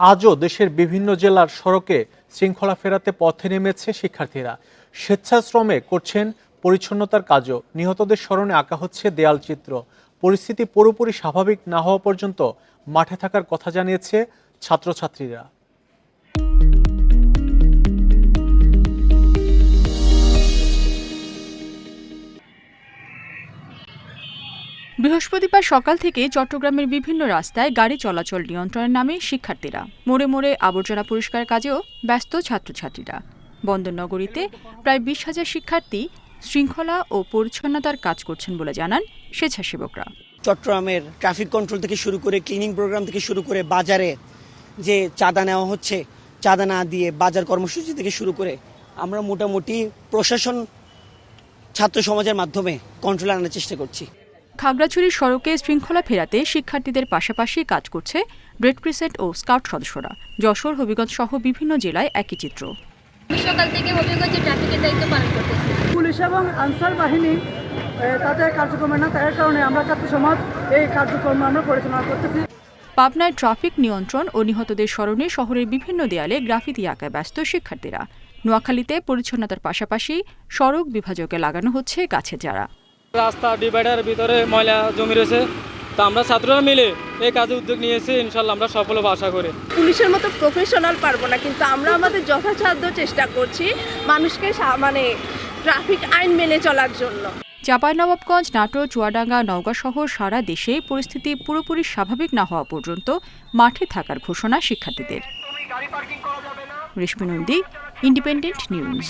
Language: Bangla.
আজও দেশের বিভিন্ন জেলার সড়কে শৃঙ্খলা ফেরাতে পথে নেমেছে শিক্ষার্থীরা। স্বেচ্ছাশ্রমে করছেন পরিচ্ছন্নতার কাজও। নিহতদের স্মরণে আঁকা হচ্ছে দেয়াল চিত্র। পরিস্থিতি পুরোপুরি স্বাভাবিক না হওয়া পর্যন্ত মাঠে থাকার কথা জানিয়েছে ছাত্রছাত্রীরা। বৃহস্পতিবার সকাল থেকে চট্টগ্রামের বিভিন্ন রাস্তায় গাড়ি চলাচল নিয়ন্ত্রণের নামে শিক্ষার্থীরা মোড়ে মোড়ে আবর্জনা পরিষ্কার কাজেও ব্যস্ত ছাত্রছাত্রীরা। বন্দরনগরীতে প্রায় ২০,০০০ শিক্ষার্থী শৃঙ্খলা ও পরিচ্ছন্নতার কাজ করছেন বলে জানান স্বেচ্ছাসেবকরা। চট্টগ্রামের ট্রাফিক কন্ট্রোল থেকে শুরু করে ক্লিনিং প্রোগ্রাম থেকে শুরু করে বাজারে যে চাঁদা নেওয়া হচ্ছে, চাঁদা না দিয়ে বাজার কর্মসূচি থেকে শুরু করে আমরা মোটামুটি প্রশাসন ছাত্র সমাজের মাধ্যমে কন্ট্রোল আনার চেষ্টা করছি। খাগড়াছড়ির সড়কে শৃঙ্খলা ফেরাতে শিক্ষার্থীদের পাশাপাশি কাজ করছে রেড ক্রিসেন্ট ও স্কাউট সদস্যরা। যশোর, হবিগঞ্জ সহ বিভিন্ন জেলায় একই চিত্র। সকাল থেকে হবিগঞ্জে ট্রাফিকের দায়িত্ব পালন করতেছে। পুলিশ এবং আনসার বাহিনী তাদের কার্যক্রমে না থাকার কারণে আমরা ছাত্র সমাজ এই কার্যক্রম আমরা পরিচালনা করতেছি। পাবনায় ট্রাফিক নিয়ন্ত্রণ ও নিহতদের স্মরণে শহরের বিভিন্ন দেয়ালে গ্রাফিতি আঁকায় ব্যস্ত শিক্ষার্থীরা। নোয়াখালীতে পরিচ্ছন্নতার পাশাপাশি সড়ক বিভাজকে লাগানো হচ্ছে গাছের চারা। রাস্তা ডিভাইডার ভিতরে ময়লা জমি রয়েছে, তা আমরা ছাত্ররা মিলে এই কাজে উদ্যোগ নিয়েছি। ইনশাল্লাহ আমরা সফল হব আশা করি। পুলিশের মতো প্রফেশনাল পারবো না, কিন্তু আমরা আমাদের যথাসাধ্য চেষ্টা করছি মানুষকে ট্রাফিক আইন মেনে চলার জন্য। চাঁপাইনবাবগঞ্জ, নাটোর, চুয়াডাঙ্গা, নওগাঁ সহ সারা দেশে পরিস্থিতি পুরোপুরি স্বাভাবিক না হওয়া পর্যন্ত মাঠে থাকার ঘোষণা শিক্ষার্থীদের। রেশমি নন্দী, ইন্ডিপেন্ডেন্ট নিউজ।